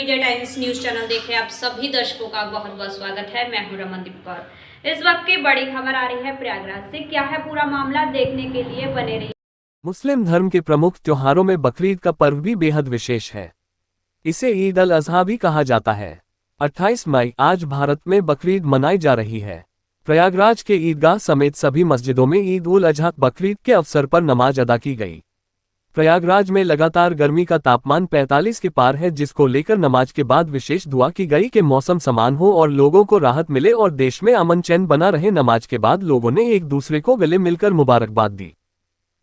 Media times news channel देखे आप सभी दर्शकों का बहुत बहुत स्वागत है। मैं हूं रमनदीप कौर। इस वक्त की बड़ी खबर आ रही है प्रयागराज से। क्या है पूरा मामला, देखने के लिए बने रहिए। मुस्लिम धर्म के प्रमुख त्योहारों में बकरीद का पर्व भी बेहद विशेष है। इसे ईद अल अजहा भी कहा जाता है। 28 मई आज भारत में बकरीद मनाई जा रही है। प्रयागराज के ईदगाह समेत सभी मस्जिदों में ईद उल अजहा बकरीद के अवसर पर नमाज अदा की गई। प्रयागराज में लगातार गर्मी का तापमान 45 के पार है, जिसको लेकर नमाज के बाद विशेष दुआ की गई कि मौसम समान हो और लोगों को राहत मिले और देश में अमन चैन बना रहे। नमाज के बाद लोगों ने एक दूसरे को गले मिलकर मुबारकबाद दी।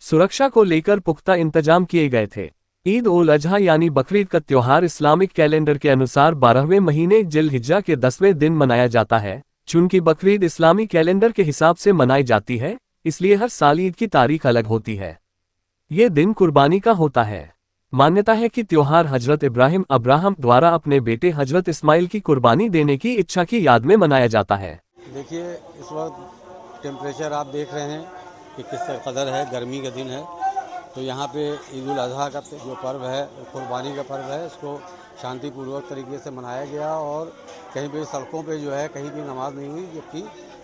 सुरक्षा को लेकर पुख्ता इंतजाम किए गए थे। ईद उल अजहा यानी बकरीद का त्योहार इस्लामिक कैलेंडर के अनुसार 12वें महीने जिल-हिज्जा के 10वें दिन मनाया जाता है। चूंकि बकरीद इस्लामी कैलेंडर के हिसाब से मनाई जाती है, इसलिए हर साल ईद की तारीख अलग होती है। ये दिन कुर्बानी का होता है। मान्यता है कि त्योहार हजरत इब्राहिम अब्राहम द्वारा अपने बेटे हजरत इस्माइल की कुर्बानी देने की इच्छा की याद में मनाया जाता है। देखिए, इस वक्त टेम्परेचर आप देख रहे हैं कि किस कदर है, गर्मी का दिन है। तो यहाँ पे ईद उल अजहा का जो पर्व है, कुर्बानी का पर्व है, इसको शांतिपूर्वक तरीके से मनाया गया और कहीं पे सड़कों पे जो है कहीं भी नमाज नहीं हुई, जबकि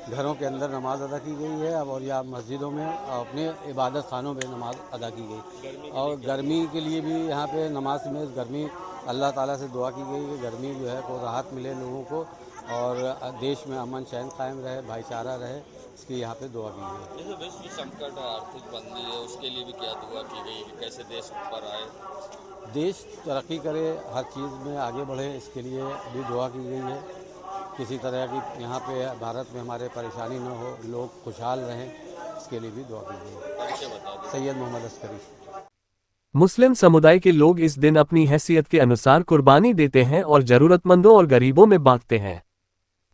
घरों के अंदर नमाज अदा की गई है। अब और या मस्जिदों में अपने इबादत खानों में नमाज अदा की गई। और गर्मी के लिए भी यहाँ पे नमाज में गर्मी अल्लाह ताला से दुआ की गई कि गर्मी जो है को राहत मिले लोगों को और देश में अमन चैन कायम रहे, भाईचारा रहे, इसकी यहाँ पे दुआ की गई। जैसे विश्व संकट है, आर्थिक मंदी है, उसके लिए भी क्या दुआ की गई कि कैसे देश ऊपर आए, देश तरक्की करे, हर चीज़ में आगे बढ़े, इसके लिए भी दुआ की गई है। किसी तरह की यहाँ पे भारत में हमारे परेशानी न हो, लोग खुशहाल रहें, इसके लिए भी दुआ की गई है। परिचय बता दें। सैयद मोहम्मद अस्करी। मुस्लिम समुदाय के लोग इस दिन अपनी हैसियत के अनुसार कुर्बानी देते हैं और जरूरतमंदों और गरीबों में बांटते हैं।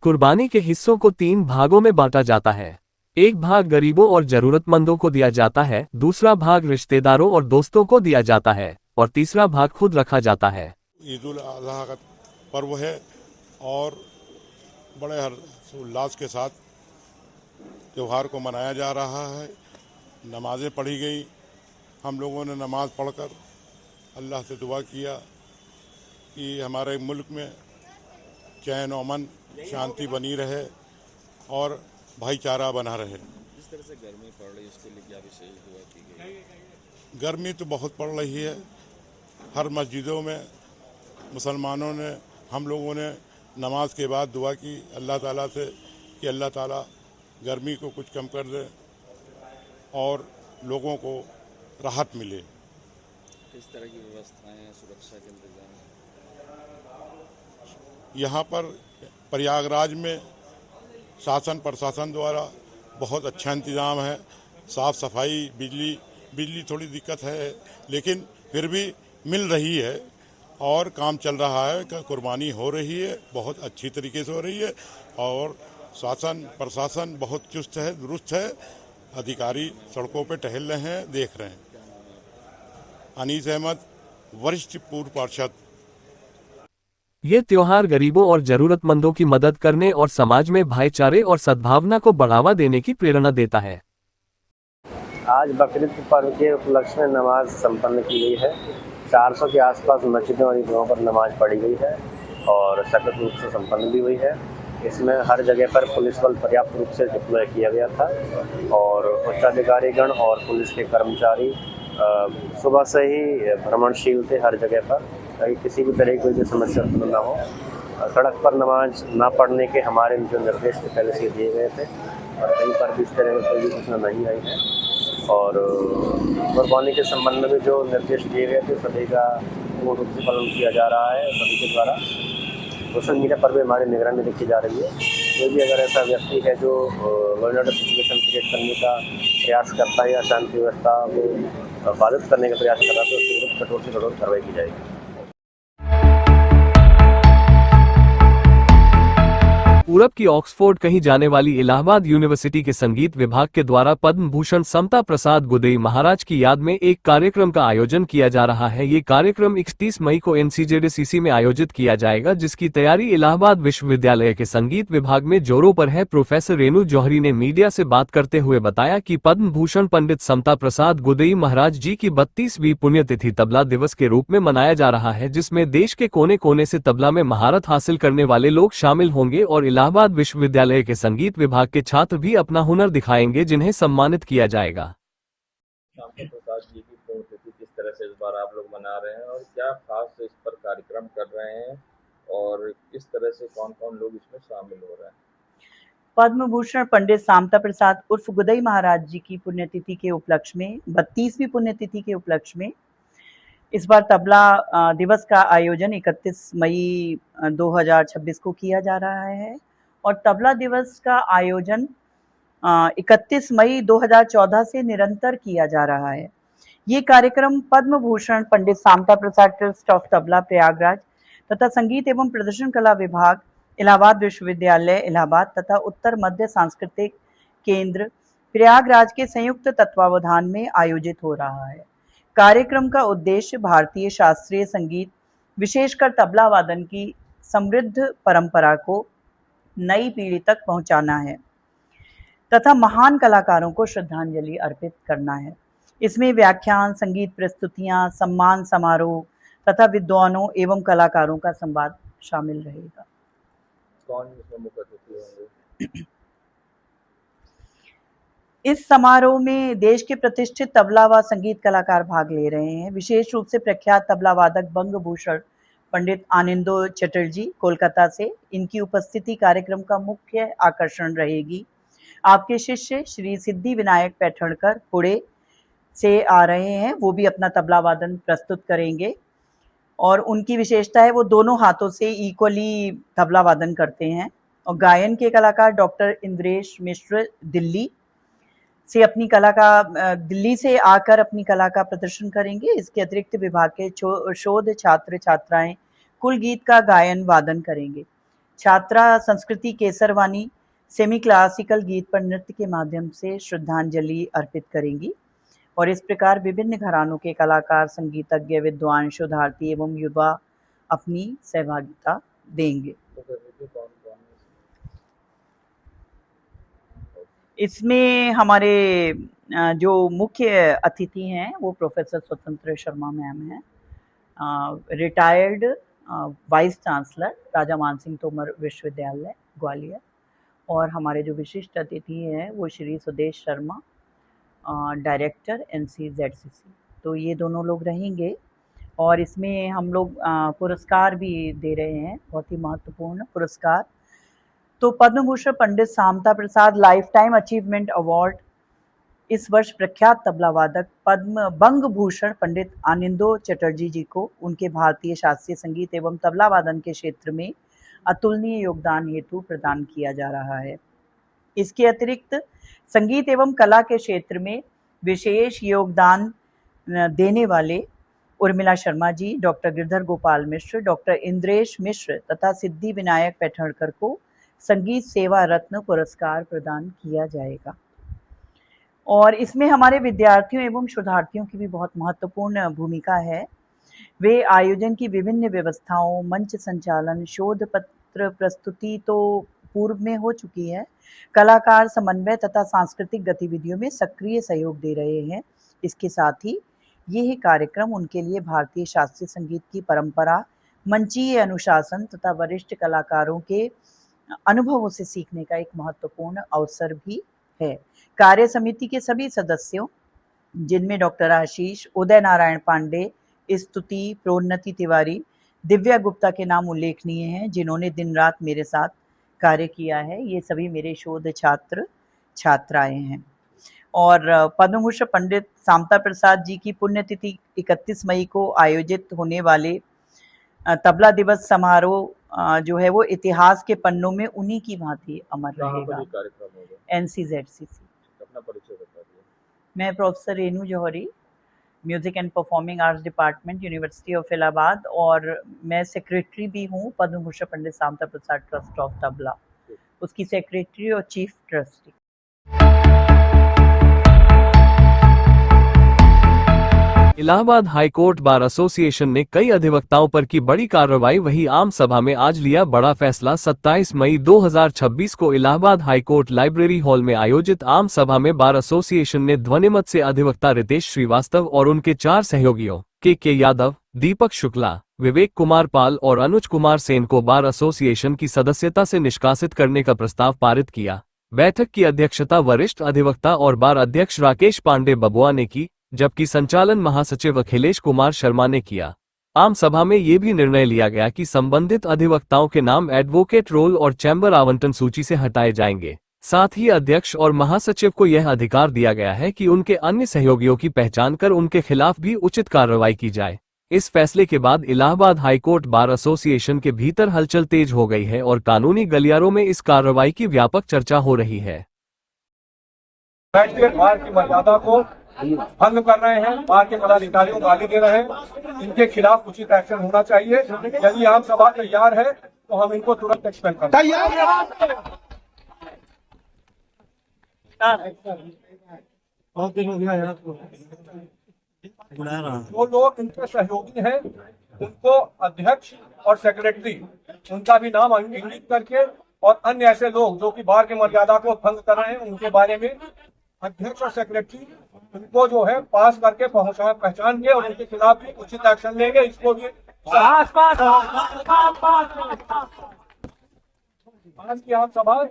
कुर्बानी के हिस्सों को 3 भागों में बांटा जाता है। एक भाग गरीबों और जरूरतमंदों को दिया जाता है, दूसरा भाग रिश्तेदारों और दोस्तों को दिया जाता है और तीसरा भाग खुद रखा जाता है। ईद उल अजहा का पर्व है और बड़े हर्षोल्लास के साथ त्यौहार को मनाया जा रहा है। नमाज़ें पढ़ी गई, हम लोगों ने नमाज़ पढ़कर अल्लाह से दुआ किया कि हमारे मुल्क में चैन और अमन शांति बनी रहे और भाईचारा बना रहे। जिस तरह से गर्मी पड़ रही है, उसके लिए क्या विशेष दुआ की गई? गर्मी तो बहुत पड़ रही है। हर मस्जिदों में मुसलमानों ने, हम लोगों ने नमाज के बाद दुआ की अल्लाह ताला से कि अल्लाह ताला गर्मी को कुछ कम कर दे और लोगों को राहत मिले। किस तरह की व्यवस्थाएं हैं, सुरक्षा के इंतजाम? यहाँ पर प्रयागराज में शासन प्रशासन द्वारा बहुत अच्छा इंतज़ाम है। साफ़ सफाई, बिजली थोड़ी दिक्कत है, लेकिन फिर भी मिल रही है और काम चल रहा है। कुर्बानी हो रही है, बहुत अच्छी तरीके से हो रही है और शासन प्रशासन बहुत चुस्त है, दुरुस्त है। अधिकारी सड़कों पे टहल रहे हैं, देख रहे हैं। अनीस अहमद, वरिष्ठ पूर्व पार्षद। ये त्योहार गरीबों और जरूरतमंदों की मदद करने और समाज में भाईचारे और सद्भावना को बढ़ावा देने की प्रेरणा देता है। आज बकरीद पर्व के उपलक्ष्य में नमाज संपन्न की गई है। 400 के आसपास मस्जिदों और ईदगाहों पर नमाज पढ़ी गई है और सख्त रूप से संपन्न भी हुई है। इसमें हर जगह पर पुलिस बल पर्याप्त रूप से डिप्लॉय किया गया था और उच्चाधिकारीगण और पुलिस के कर्मचारी सुबह से ही भ्रमणशील थे हर जगह पर, ताकि किसी भी तरह की कोई भी समस्या उत्पन्न न हो। सड़क पर नमाज ना पढ़ने के हमारे जो निर्देश थे पहले से दिए गए थे और कहीं पर भी इस तरह की कोई भी सूचना नहीं आई है। और कुर्बानी के संबंध में जो निर्देश दिए गए थे सभी का पूर्ण रूप से पालन किया जा रहा है सभी के द्वारा। सोशल मीडिया पर भी हमारी निगरानी रखी जा रही है। कोई भी अगर ऐसा व्यक्ति है जो law and order situation create करने का प्रयास करता है या शांति व्यवस्था को बाधित करने का प्रयास कर रहा है, तो उसके विरुद्ध कठोर से कठोर कार्रवाई की जाएगी। पूरब की ऑक्सफोर्ड कही जाने वाली इलाहाबाद यूनिवर्सिटी के संगीत विभाग के द्वारा पद्म भूषण समता प्रसाद गुदई महाराज की याद में एक कार्यक्रम का आयोजन किया जा रहा है। ये कार्यक्रम 31 मई को एनसीजेडसीसी में आयोजित किया जाएगा, जिसकी तैयारी इलाहाबाद विश्वविद्यालय के संगीत विभाग में जोरों पर है। प्रोफेसर रेणु जौहरी ने मीडिया से बात करते हुए बताया कि पद्म भूषण पंडित समता प्रसाद गुदई महाराज जी की 32वीं पुण्यतिथि तबला दिवस के रूप में मनाया जा रहा है, जिसमें देश के कोने कोने से तबला में महारत हासिल करने वाले लोग शामिल होंगे और इलाहाबाद विश्वविद्यालय के संगीत विभाग के छात्र भी अपना हुनर दिखाएंगे, जिन्हें सम्मानित किया जाएगा। समता प्रसाद जी की पुण्यतिथि किस तरह से इस बार आप लोग मना रहे हैं और क्या खास इस पर कार्यक्रम कर रहे हैं और किस तरह से कौन कौन लोग इसमें शामिल हो रहे हैं? पद्म भूषण पंडित समता प्रसाद उर्फ गुदई महाराज जी की पुण्यतिथि के उपलक्ष्य में 32वीं पुण्यतिथि के उपलक्ष्य में इस बार तबला दिवस का आयोजन 31 मई 2026 को किया जा रहा है और तबला दिवस का आयोजन 31 मई 2014 से निरंतर किया जा रहा है। ये कार्यक्रम पद्म भूषण पंडित समता प्रसाद ट्रस्ट ऑफ तबला प्रयागराज तथा संगीत एवं प्रदर्शन कला विभाग इलाहाबाद विश्वविद्यालय इलाहाबाद तथा उत्तर मध्य सांस्कृतिक केंद्र प्रयागराज के संयुक्त तत्वावधान में आयोजित हो रहा है। कार्यक्रम का उद्देश्य भारतीय शास्त्रीय संगीत विशेषकर तबला वादन की समृद्ध परंपरा को नई पीढ़ी तक पहुंचाना है तथा महान कलाकारों को श्रद्धांजलि अर्पित करना है। इसमें व्याख्यान, संगीत प्रस्तुतियां, सम्मान समारोह तथा विद्वानों एवं कलाकारों का संवाद शामिल रहेगा। कौन इसमें मुख्य अतिथि होंगे? इस समारोह में देश के प्रतिष्ठित तबला व संगीत कलाकार भाग ले रहे हैं। विशेष रूप से प्रख्यात तबला वादक बंग भूषण पंडित आनंदो चटर्जी कोलकाता से, इनकी उपस्थिति कार्यक्रम का मुख्य आकर्षण रहेगी। आपके शिष्य श्री सिद्धि विनायक पैठणकर पुणे से आ रहे हैं, वो भी अपना तबला वादन प्रस्तुत करेंगे और उनकी विशेषता है वो दोनों हाथों से इक्वली तबला वादन करते हैं। और गायन के कलाकार डॉक्टर इंद्रेश मिश्र दिल्ली से आकर अपनी कला का प्रदर्शन करेंगे। इसके अतिरिक्त विभाग के शोध छात्र छात्राएं कुल गीत का गायन वादन करेंगे। छात्रा संस्कृति केसरवानी सेमी क्लासिकल गीत पर नृत्य के माध्यम से श्रद्धांजलि अर्पित करेंगी और इस प्रकार विभिन्न घरानों के कलाकार, संगीतज्ञ, विद्वान, शोधार्थी एवं युवा अपनी सहभागिता देंगे। इसमें हमारे जो मुख्य अतिथि हैं वो प्रोफेसर स्वतंत्र शर्मा मैम हैं, रिटायर्ड वाइस चांसलर राजा मानसिंह तोमर विश्वविद्यालय ग्वालियर, और हमारे जो विशिष्ट अतिथि हैं वो श्री सुदेश शर्मा, डायरेक्टर एनसीजेडसीसी। तो ये दोनों लोग रहेंगे और इसमें हम लोग पुरस्कार भी दे रहे हैं, बहुत ही महत्वपूर्ण पुरस्कार। तो पद्म भूषण पंडित समता प्रसाद लाइफ टाइम अचीवमेंट अवार्ड इस वर्ष प्रख्यात तबला वादक बंग भूषण पंडित आनंदो चटर्जी जी को उनके भारतीय शास्त्रीय संगीत एवं तबला वादन के क्षेत्र में अतुलनीय योगदान हेतु प्रदान किया जा रहा है। इसके अतिरिक्त संगीत एवं कला के क्षेत्र में विशेष योगदान देने वाले उर्मिला शर्मा जी, डॉक्टर गिरधर गोपाल मिश्र, डॉक्टर इंद्रेश मिश्र तथा सिद्धि विनायक पैठणकर को संगीत सेवा रत्न पुरस्कार प्रदान किया जाएगा। और इसमें हमारे विद्यार्थियों एवं शोधार्थियों की भी बहुत महत्वपूर्ण भूमिका है। वे आयोजन की विभिन्न व्यवस्थाओं, मंच संचालन, शोध पत्र प्रस्तुति तो पूर्व में हो चुकी है, कलाकार समन्वय तथा सांस्कृतिक गतिविधियों में सक्रिय सहयोग दे रहे हैं। इसके साथ ही यह कार्यक्रम उनके लिए भारतीय शास्त्रीय संगीत की परंपरा, मंचीय अनुशासन तथा वरिष्ठ कलाकारों के अनुभवों से सीखने का एक महत्वपूर्ण अवसर भी है। कार्य समिति के सभी सदस्यों, जिनमें डॉक्टर आशीष, उदय नारायण पांडे, स्तुति, प्रोन्नति तिवारी, दिव्या गुप्ता के नाम उल्लेखनीय हैं, जिन्होंने दिन रात मेरे साथ कार्य किया है। ये सभी मेरे शोध छात्र छात्राएं हैं। और पद्म भूषण पंडित समता प्रसाद जी की पुण्यतिथि 31 मई को आयोजित होने वाले तबला दिवस समारोह जो है वो इतिहास के पन्नों में उन्हीं की भांति अमर रहेगा। एनसीजेडसीसी। अपना परिचय बता दिए। मैं professor Renu Johri, music and performing arts department, university of Allahabad, और मैं सेक्रेटरी भी हूँ पद्म भूषण पंडित समता प्रसाद ट्रस्ट ऑफ तबला। उसकी सेक्रेटरी और chief trustee. Allahabad high court bar association ने कई अधिवक्ताओं पर की बड़ी कार्रवाई। वही आम सभा में आज लिया बड़ा फैसला। 27 मई 2026 को Allahabad high court library hall में आयोजित आम सभा में बार एसोसिएशन ने ध्वनिमत से अधिवक्ता रितेश श्रीवास्तव और उनके 4 सहयोगियों के यादव, दीपक शुक्ला, विवेक कुमार पाल और अनुज कुमार सेन को बार एसोसिएशन की सदस्यता से निष्कासित करने का प्रस्ताव पारित किया। बैठक की अध्यक्षता वरिष्ठ अधिवक्ता और बार अध्यक्ष राकेश पांडे बबुआ ने की, जबकि संचालन महासचिव अखिलेश कुमार शर्मा ने किया। आम सभा में ये भी निर्णय लिया गया कि संबंधित अधिवक्ताओं के नाम एडवोकेट रोल और चैम्बर आवंटन सूची से हटाए जाएंगे। साथ ही अध्यक्ष और महासचिव को यह अधिकार दिया गया है कि उनके अन्य सहयोगियों की पहचान कर उनके खिलाफ भी उचित कार्रवाई की जाए। इस फैसले के बाद इलाहाबाद हाईकोर्ट बार एसोसिएशन के भीतर हलचल तेज हो गई है और कानूनी गलियारों में इस कार्रवाई की व्यापक चर्चा हो रही है। बार की मर्यादा को भंग कर रहे हैं, बार के पदाधिकारियों को गाली दे रहे हैं, इनके खिलाफ उचित एक्शन होना चाहिए। यदि आम सभा तैयार है तो हम इनको तुरंत एक्सपेंड करें। बहुत दिन हो गया यार। जो लोग इनके सहयोगी हैं उनको अध्यक्ष और सेक्रेटरी उनका भी नाम इंगित करके और अन्य ऐसे लोग जो कि बार की मर्यादा को भंग कर रहे हैं उनके बारे में अध्यक्ष और सेक्रेटरी उनको जो है पास करके पहचान के और उनके खिलाफ भी उचित एक्शन लेंगे। इसको भी आज की आम सभा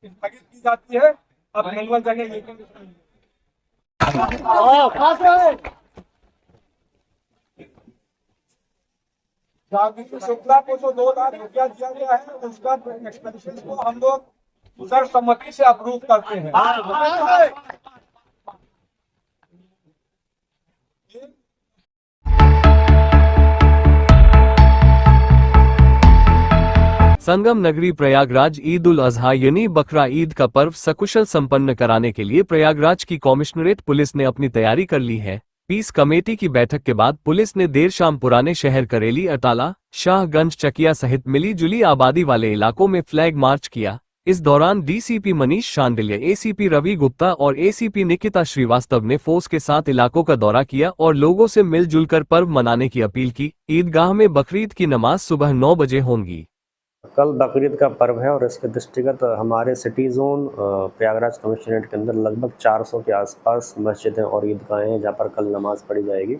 स्थगित की जाती है। अब मंगल जगह मीटिंग जागृति शुक्ला को जो 2 लाख रुपया दिया गया है उसका एक्सपेंशन को हम लोग सर्वसम्मति से अप्रूव करते हैं। संगम नगरी प्रयागराज ईद उल अजहा यानी बकरा ईद का पर्व सकुशल संपन्न कराने के लिए प्रयागराज की कमिश्नरेट पुलिस ने अपनी तैयारी कर ली है। पीस कमेटी की बैठक के बाद पुलिस ने देर शाम पुराने शहर करेली, अटाला, शाहगंज, चकिया सहित मिली जुली आबादी वाले इलाकों में फ्लैग मार्च किया। इस दौरान डीसीपी मनीष शांडिल्य, एसीपी रवि गुप्ता और एसीपी निकिता श्रीवास्तव ने फोर्स के साथ इलाकों का दौरा किया और लोगों से मिलजुल कर पर्व मनाने की अपील की। ईदगाह में बकरीद की नमाज सुबह 9 बजे होंगी। कल बकरीद का पर्व है और इसके दृष्टिगत हमारे सिटी जोन प्रयागराज कमिश्नरेट के अंदर लगभग 400 के आसपास मस्जिदें और ईदगाहें हैं जहाँ पर कल नमाज़ पढ़ी जाएगी।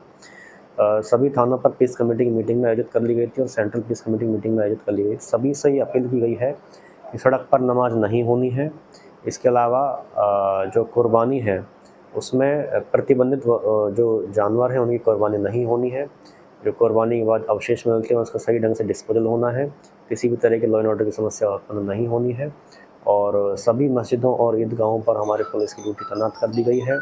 सभी थानों पर पीस कमेटी की मीटिंग में आयोजित कर ली गई थी और सेंट्रल पीस कमेटी की मीटिंग में आयोजित कर ली गई। सभी से ये अपील की गई है कि सड़क पर नमाज नहीं होनी है। इसके अलावा जो कुर्बानी है उसमें प्रतिबंधित जो जानवर हैं उनकी कुर्बानी नहीं होनी है। जो कुर्बानी के बाद अवशेष मिलते हैं उसका सही ढंग से डिस्पोजल होना है। किसी भी तरह के लॉ एंड ऑर्डर की समस्या उत्पन्न नहीं होनी है और सभी मस्जिदों और ईदगाहों पर हमारे पुलिस की ड्यूटी तैनात कर दी गई है।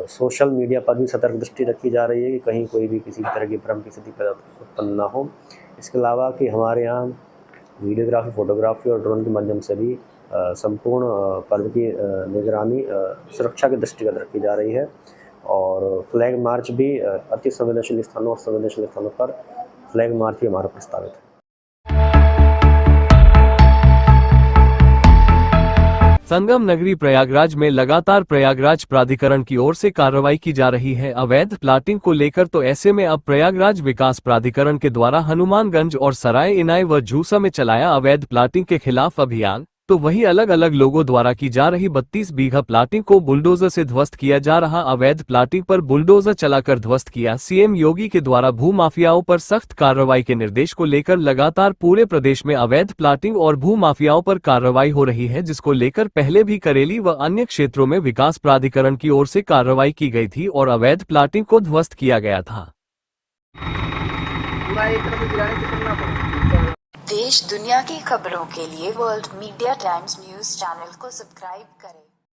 सोशल मीडिया पर भी सतर्क दृष्टि रखी जा रही है कि कहीं कोई भी किसी भी तरह की भ्रम की स्थिति पैदा उत्पन्न ना हो। इसके अलावा कि हमारे यहाँ वीडियोग्राफी, फोटोग्राफी और ड्रोन के माध्यम से भी संपूर्ण पर्व की निगरानी सुरक्षा के दृष्टिगत रखी जा रही है और फ्लैग मार्च भी अति संवेदनशील स्थानों और संवेदनशील स्थानों पर फ्लैग मार्च भी हमारा प्रस्तावित है। संगम नगरी प्रयागराज में लगातार प्रयागराज प्राधिकरण की ओर से कार्रवाई की जा रही है अवैध प्लाटिंग को लेकर। तो ऐसे में अब प्रयागराज विकास प्राधिकरण के द्वारा हनुमानगंज और सराय इनाय व झूसा में चलाया अवैध प्लाटिंग के खिलाफ अभियान। तो वही अलग अलग लोगों द्वारा की जा रही 32 बीघा प्लाटिंग को बुलडोजर से ध्वस्त किया जा रहा। अवैध प्लाटिंग पर बुलडोजर चलाकर ध्वस्त किया। सीएम योगी के द्वारा भू माफियाओं पर सख्त कार्रवाई के निर्देश को लेकर लगातार पूरे प्रदेश में अवैध प्लाटिंग और भू माफियाओं पर कार्रवाई हो रही है, जिसको लेकर पहले भी करेली व अन्य क्षेत्रों में विकास प्राधिकरण की ओर से कार्रवाई की गई थी और अवैध प्लाटिंग को ध्वस्त किया गया था। देश दुनिया की खबरों के लिए world media times news channel को सब्सक्राइब करें।